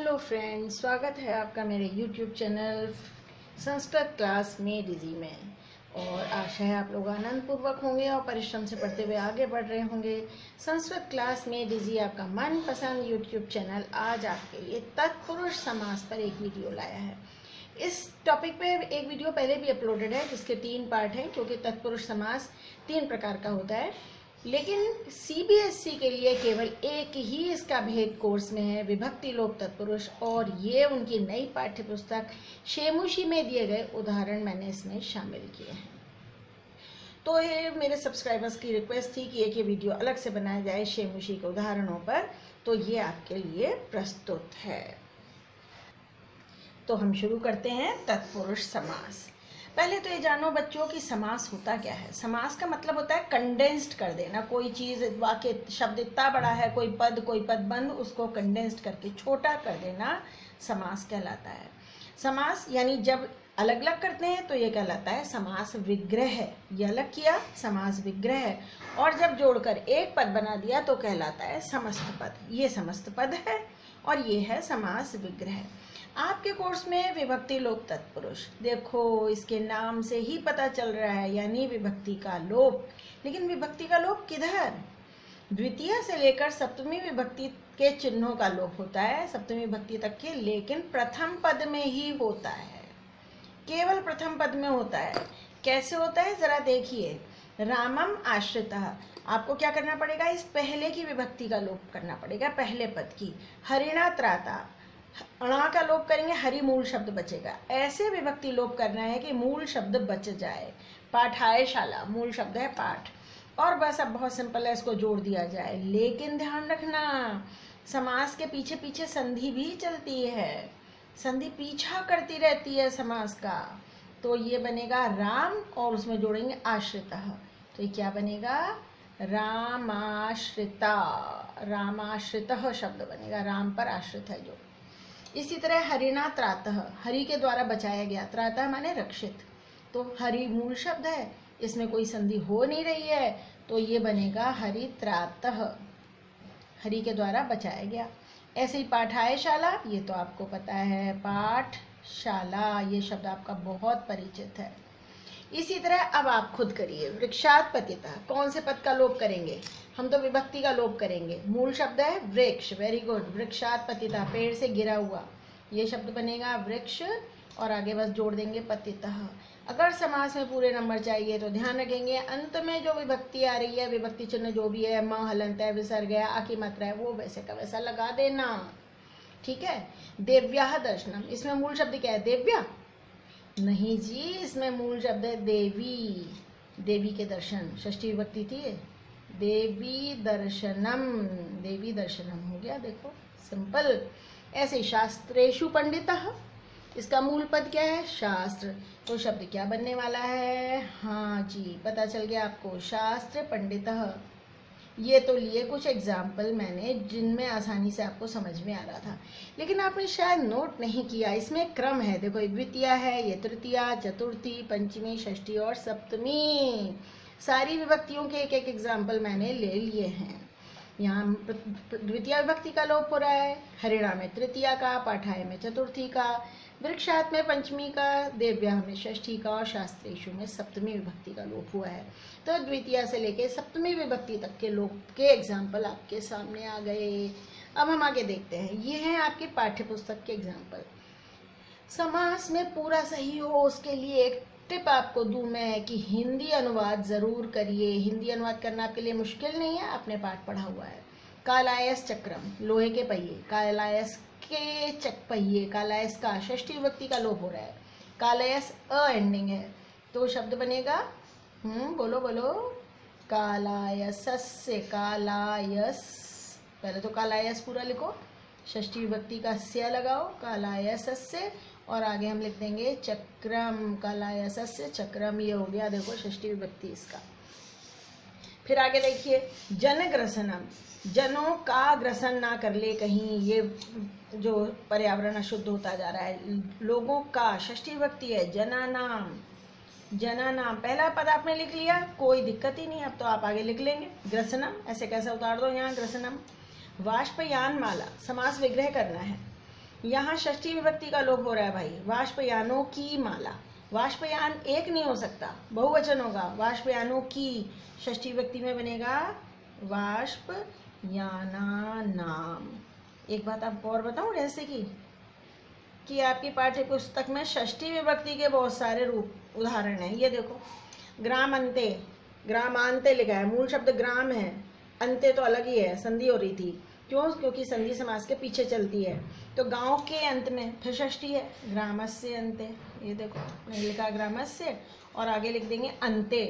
Hello friends, स्वागत है आपका मेरे YouTube चैनल संस्कृत क्लास में डिजी में। और आशा है आप लोग आनंद पूर्वक होंगे और परिश्रम से पढ़ते हुए आगे बढ़ रहे होंगे। संस्कृत क्लास में डिजी आपका मनपसंद YouTube चैनल आज आपके लिए तत्पुरुष समास पर एक वीडियो लाया है। इस टॉपिक पे एक वीडियो पहले भी अपलोडेड है जिसके 3 पार्ट हैं, क्योंकि तत्पुरुष समास 3 प्रकार का होता है। लेकिन CBSE के लिए केवल एक ही इसका भेद कोर्स में है, विभक्ति लोप तत्पुरुष, और ये उनकी नई पाठ्य पुस्तक शेमुशी में दिए गए उदाहरण मैंने इसमें शामिल किए हैं। तो ये मेरे सब्सक्राइबर्स की रिक्वेस्ट थी कि एक ये वीडियो अलग से बनाया जाए शेमुशी के उदाहरणों पर, तो ये आपके लिए प्रस्तुत है। तो हम शुरू करते हैं तत्पुरुष समास। पहले तो ये जानो बच्चों कि समास होता क्या है। समास का मतलब होता है कंडेंस्ड कर देना। कोई चीज़, वाक्य, शब्द इतना बड़ा है, कोई पद बंद, उसको कंडेंस्ड करके छोटा कर देना समास कहलाता है। समास यानी जब अलग अलग करते हैं तो ये कहलाता है समास विग्रह। ये अलग किया, समास विग्रह, और जब जोड़कर एक पद बना दिया तो कहलाता है समस्त पद। ये समस्त पद है और ये है समास विग्रह। आपके कोर्स में विभक्ति लोप तत्पुरुष, देखो इसके नाम से ही पता चल रहा है, यानी विभक्ति का लोप। लेकिन विभक्ति का लोप किधर? द्वितीय से लेकर सप्तमी विभक्ति के चिन्हों का लोप होता है, सप्तमी विभक्ति तक के, लेकिन प्रथम पद में ही होता है, केवल प्रथम पद में होता है। कैसे होता है जरा देखिए। रामम आश्रितः, आपको क्या करना पड़ेगा? इस पहले की विभक्ति का लोप करना पड़ेगा, पहले पद की। हरिणा त्राता, अणा का लोप करेंगे, हरि मूल शब्द बचेगा। ऐसे विभक्ति लोप करना है कि मूल शब्द बच जाए। पाठायशाला, मूल शब्द है पाठ, और बस अब बहुत सिंपल है, इसको जोड़ दिया जाए। लेकिन ध्यान रखना, समास के पीछे पीछे संधि भी चलती है, संधि पीछा करती रहती है समास का। तो ये बनेगा राम और उसमें जोड़ेंगे आश्रितः, तो ये क्या बनेगा? रामाश्रिता, रामाश्रितः शब्द बनेगा, राम पर आश्रित है जो। इसी तरह हरिणा त्रातः, हरि के द्वारा बचाया गया, त्रातः माने रक्षित, तो हरि मूल शब्द है, इसमें कोई संधि हो नहीं रही है, तो ये बनेगा हरि त्रातः, हरि के द्वारा बचाया गया। ऐसे ही पाठायशाला, ये तो आपको पता है, पाठशाला, ये शब्द आपका बहुत परिचित है। इसी तरह अब आप खुद करिए। वृक्षात पतितः, कौन से पद का लोप करेंगे? हम तो विभक्ति का लोप करेंगे। मूल शब्द है वृक्ष, वेरी गुड। वृक्षात पतितः, पेड़ से गिरा हुआ, ये शब्द बनेगा वृक्ष, और आगे बस जोड़ देंगे पतितः। अगर समास में पूरे नंबर चाहिए तो ध्यान रखेंगे अंत में जो विभक्ति आ रही है, विभक्ति चिन्ह जो भी है, म, हलंत है, विसर्ग है, आ की मात्रा है, वो वैसे का वैसा लगा देना, ठीक है। देव्याः दर्शनम, इसमें मूल शब्द क्या है? देव्या नहीं जी, इसमें मूल शब्द है देवी, देवी के दर्शन, षष्ठी विभक्ति थी, देवी दर्शनम, देवी दर्शनम हो गया, देखो सिंपल। ऐसे ही शास्त्रेषु पंडितः, इसका मूल पद क्या है? शास्त्र, तो शब्द क्या बनने वाला है? हाँ जी, पता चल गया आपको, शास्त्र पंडितः। ये तो लिए कुछ एग्जाम्पल मैंने जिनमें आसानी से आपको समझ में आ रहा था, लेकिन आपने शायद नोट नहीं किया। इसमें क्रम है, देखो ये द्वितीय है, ये तृतीया, चतुर्थी, पंचमी, षष्ठी और सप्तमी, सारी विभक्तियों के एक एक एग्जाम्पल मैंने ले लिए हैं। यहाँ द्वितीय विभक्ति का लोप हो रहा है, हरिणा में तृतीया का, पाठाय में चतुर्थी का, वृक्षात में पंचमी का, देव्या में षष्ठी का, और शास्त्रेषु में सप्तमी विभक्ति का लोप हुआ है। तो द्वितीय से लेके सप्तमी विभक्ति तक के लोप के एग्जाम्पल आपके सामने आ गए। अब हम आगे देखते हैं, ये हैं आपके पाठ्य पुस्तक के एग्जाम्पल। समास में पूरा सही हो उसके लिए एक टिप आपको दूं मैं कि हिंदी अनुवाद जरूर करिए। हिंदी अनुवाद करना आपके लिए मुश्किल नहीं है, आपने पाठ पढ़ा हुआ है। कालायस चक्रम, लोहे के पहिए, कालायस के चक पहिए, कालायस का षष्ठी विभक्ति का लोप हो रहा है, कालायस अ एंडिंग है, तो शब्द बनेगा, बोलो बोलो, कालायसस्य, कालायस, पहले तो कालायस पूरा लिखो, षष्ठी विभक्ति का स्य लगाओ, कालायसस्य, और आगे हम लिख देंगे चक्रम, कालायसस्य चक्रम, ये हो गया देखो षष्ठी विभक्ति इसका। फिर आगे देखिए, जनग्रसनम, जनों का ग्रसन ना कर ले कहीं, ये जो पर्यावरण अशुद्ध होता जा रहा है, लोगों का, षष्ठी विभक्ति है, जनानाम, जनानाम, पहला पद आपने लिख लिया, कोई दिक्कत ही नहीं, अब तो आप आगे लिख लेंगे। ग्रसनम, ऐसे कैसे उतार दो यहाँ, ग्रसनम। वाष्पयान माला, समास विग्रह करना है, यहाँ षष्ठी विभक्ति का लोप हो रहा है भाई। वाष्पयानों की माला, वाष्पयान एक नहीं हो सकता, बहुवचन होगा। वाष्पयानों की षष्ठी विभक्ति में बनेगा वाष्पयाना नाम। एक बात आपको और बताऊं रहस्य की, कि आपकी पाठ्य पुस्तक में षष्ठी विभक्ति के बहुत सारे रूप उदाहरण हैं। ये देखो, ग्राम अंते, ग्रामांते लिखा है, मूल शब्द ग्राम है, अंते तो अलग ही है, संधि हो रही थी। क्यों? क्योंकि संधि समास के पीछे चलती है। तो गांव के अंत में फिर षष्ठी है, ग्रामस्य अंते। ये देखो मैंने लिखा ग्रामस्य और आगे लिख देंगे अंते।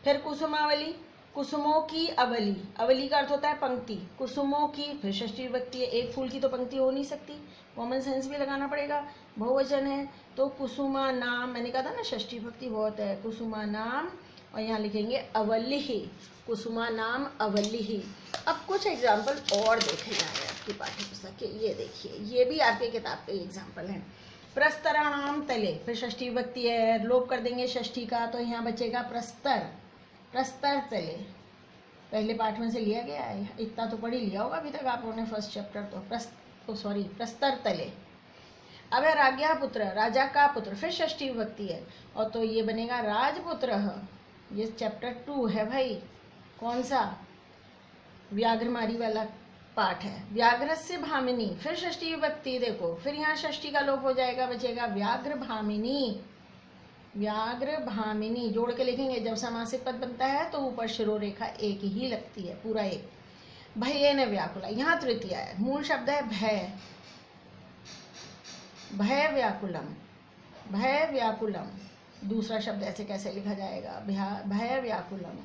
फिर कुसुमावली, कुसुमों की अवली, अवली का अर्थ होता है पंक्ति, कुसुमों की फिर षष्ठी विभक्ति है, एक फूल की तो पंक्ति हो नहीं सकती, कॉमन सेंस भी लगाना पड़ेगा, बहुवचन है। तो कुसुमा नाम, मैंने कहा था ना षष्ठी विभक्ति बहुत है, कुसुमा नाम, और यहाँ लिखेंगे अवलिहि, कुसुमा नाम अवलिहि। अब कुछ एग्जाम्पल और देखे जाए आपकी पाठ्य पुस्तक के, ये देखिए, ये भी आपके किताब के एग्जाम्पल हैं। प्रस्तराणाम तले, फिर षष्ठी विभक्ति है, लोप कर देंगे षष्ठी का, तो यहाँ बचेगा प्रस्तर, प्रस्तर तले। पहले पाठ में से लिया गया है, इतना तो पढ़ ही लिया होगा अभी तक आप लोगों ने फर्स्ट चैप्टर तो। प्रस्तर तले। अब है राज्ञा पुत्र, राजा का पुत्र, फिर षष्ठी विभक्ति है, और तो ये बनेगा राजपुत्र। ये चैप्टर 2 है भाई। कौन सा? व्याघ्रमारी वाला पाठ है। व्याघ्रस्य भामिनी, फिर षष्ठी विभक्ति, देखो फिर यहाँ षष्ठी का लोप हो जाएगा, बचेगा व्याघ्र भामिनी, व्याघ्र भामिनी। जोड़ के लिखेंगे, जब समासिक पद बनता है तो ऊपर शिरोरेखा एक ही लगती है, पूरा एक। भयेन व्याकुला, यहाँ तृतीय है, मूल शब्द है भय, भय व्याकुलम, भय व्याकुलम। दूसरा शब्द ऐसे कैसे लिखा जाएगा? भय व्याकुलम।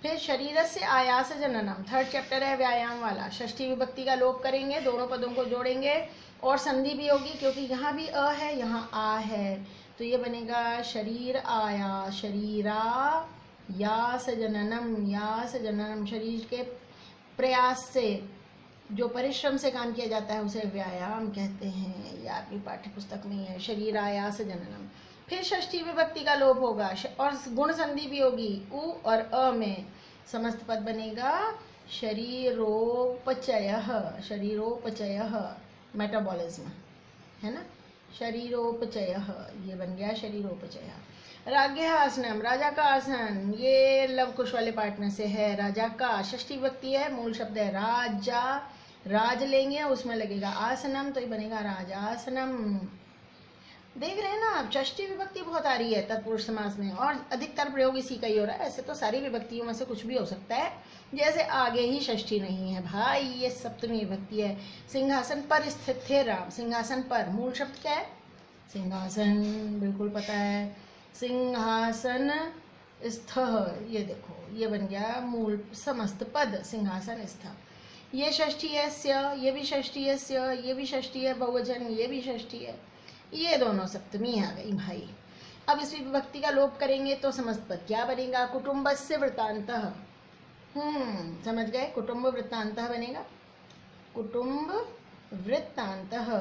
फिर शरीर से आयास जननम, थर्ड चैप्टर है व्यायाम वाला। षष्ठी विभक्ति का लोप करेंगे, दोनों पदों को जोड़ेंगे और संधि भी होगी, क्योंकि यहाँ भी अ है, यहाँ आ है, तो ये बनेगा शरीर आया, शरीरा यास जननम, यास जननम। शरीर के प्रयास से, जो परिश्रम से काम किया जाता है उसे व्यायाम कहते हैं। ये आपकी पाठ्य पुस्तक में है, शरीर आयास जननम। फिर षष्ठी विभक्ति का लोप होगा और गुण संधि भी होगी, उ और अ में समस्त पद बनेगा शरीरोपचयः, शरीरोपचयः, मेटाबॉलिज्म है ना, शरीरोपचयः, ये बन गया शरीरोपचयः। राज्ञः आसनम, राजा का आसन, ये लव कुश वाले पार्ट में से है। राजा का षष्ठी विभक्ति है, मूल शब्द है राजा, राज लेंगे उसमें लगेगा आसनम, तो ये बनेगा राजासनम। देख रहे हैं ना आप, षष्ठी विभक्ति बहुत आ रही है तत्पुरुष समास में, और अधिकतर प्रयोग इसी का ही हो रहा है। ऐसे तो सारी विभक्तियों में से कुछ भी हो सकता है, जैसे आगे ही षष्ठी नहीं है भाई, ये सप्तमी विभक्ति है। सिंहासन पर स्थित थे राम, सिंहासन पर, मूल शब्द क्या है? सिंहासन, बिल्कुल पता है, सिंहासन स्थ, ये देखो ये बन गया मूल समस्त पद, सिंहासन स्थ। ये षष्ठी है स्य, ये भी षष्ठी है स्य, ये भी षष्ठी है बहुवचन, ये भी षष्ठी है, ये दोनों सप्तमी आ गई भाई। अब इस विभक्ति का लोप करेंगे तो समस्त पद क्या बनेगा? कुटुंबस्य वृत्तान्तः, समझ गए, कुटुंब वृत्तान्तः बनेगा, कुटुंब वृत्तान्तः,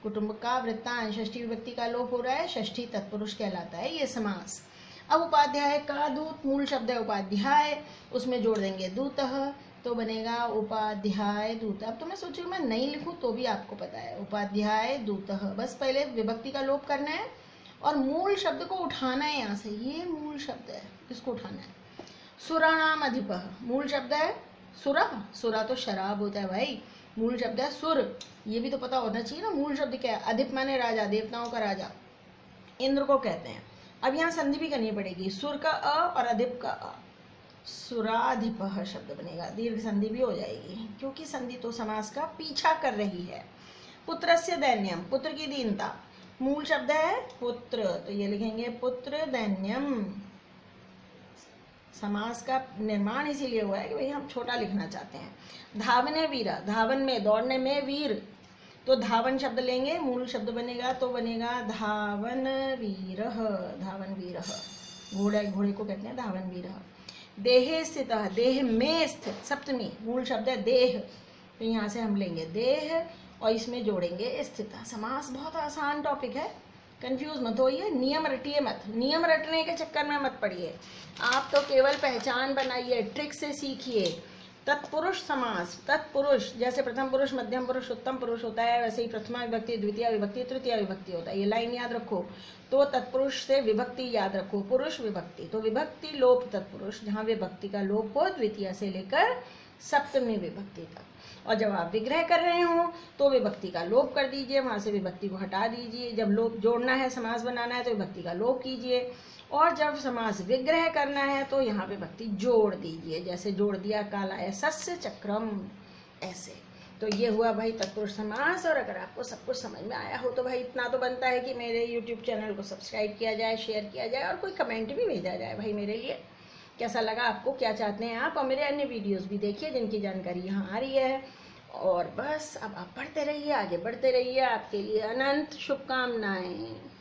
कुटुंब का वृत्तांत। षष्ठी विभक्ति का लोप हो रहा है, षष्ठी तत्पुरुष कहलाता है ये समास। अब उपाध्याय का दूत, मूल शब्द है उपाध्याय, उसमें जोड़ देंगे दूतः, तो बनेगा उपाध्याय दूत। अब तो मैं सोच रही हूँ मैं नहीं लिखूँ तो भी आपको पता है, उपाध्याय दूतः। बस पहले विभक्ति का लोप करना है और मूल शब्द को उठाना है यहाँ से, ये मूल शब्द है, इसको उठाना है। सुराणाम अधिपः, मूल शब्द है सुरा, सुरा तो शराब होता है भाई, मूल शब्द है सुर, ये भी तो पता होना चाहिए ना मूल शब्द क्या है। अधिप माने राजा, देवताओं का राजा, इंद्र को कहते हैं। अब यहाँ संधि भी करनी पड़ेगी, सुर का अ और अधिप का अ, सुराधिपः शब्द बनेगा, दीर्घ संधि भी हो जाएगी, क्योंकि संधि तो समास का पीछा कर रही है। पुत्रस्य दैन्यम, पुत्र की दीनता, मूल शब्द है पुत्र, तो ये लिखेंगे पुत्र दैन्यम। समास का निर्माण इसीलिए हुआ है कि भाई हम छोटा लिखना चाहते हैं। धावने वीरा, धावन में, दौड़ने में वीर, तो धावन शब्द लेंगे, मूल शब्द बनेगा तो बनेगा धावन वीरः, धावन वीरः, घोड़े को कहते हैं धावन वीरः। देहे स्थित, देह में स्थित, सप्तमी, मूल शब्द है देह, तो यहाँ से हम लेंगे देह और इसमें जोड़ेंगे स्थित। समास बहुत आसान टॉपिक है, कंफ्यूज मत होइए, नियम रटिए मत, नियम रटने के चक्कर में मत पड़िए। आप तो केवल पहचान बनाइए, ट्रिक से सीखिए, तत्पुरुष समास, तत्पुरुष जैसे प्रथम पुरुष, मध्यम पुरुष, उत्तम पुरुष होता है, वैसे ही प्रथमा विभक्ति, द्वितीय विभक्ति, तृतीय विभक्ति होता है। ये लाइन याद रखो। तो तत्पुरुष से विभक्ति याद रखो, पुरुष विभक्ति, तो विभक्ति लोप तत्पुरुष, जहाँ विभक्ति का लोप हो द्वितीय से लेकर सप्तमी विभक्ति तक। और जब आप विग्रह कर रहे हो तो विभक्ति का लोप कर दीजिए, वहां से विभक्ति को हटा दीजिए। जब लोप जोड़ना है, समास बनाना है, तो विभक्ति का लोप कीजिए। और जब समास विग्रह करना है तो यहाँ विभक्ति जोड़ दीजिए, जैसे जोड़ दिया कालाय सस्य चक्रम, ऐसे। तो ये हुआ भाई तत्पुरुष समास। और अगर आपको सब कुछ समझ में आया हो तो भाई इतना तो बनता है कि मेरे YouTube चैनल को सब्सक्राइब किया जाए, शेयर किया जाए, और कोई कमेंट भी भेजा जाए भाई मेरे लिए, कैसा लगा आपको, क्या चाहते हैं आप। और मेरे अन्य वीडियोस भी देखिए जिनकी जानकारी यहाँ आ रही है। और बस अब आप पढ़ते रहिए, आगे बढ़ते रहिए। आपके लिए अनंत शुभकामनाएं।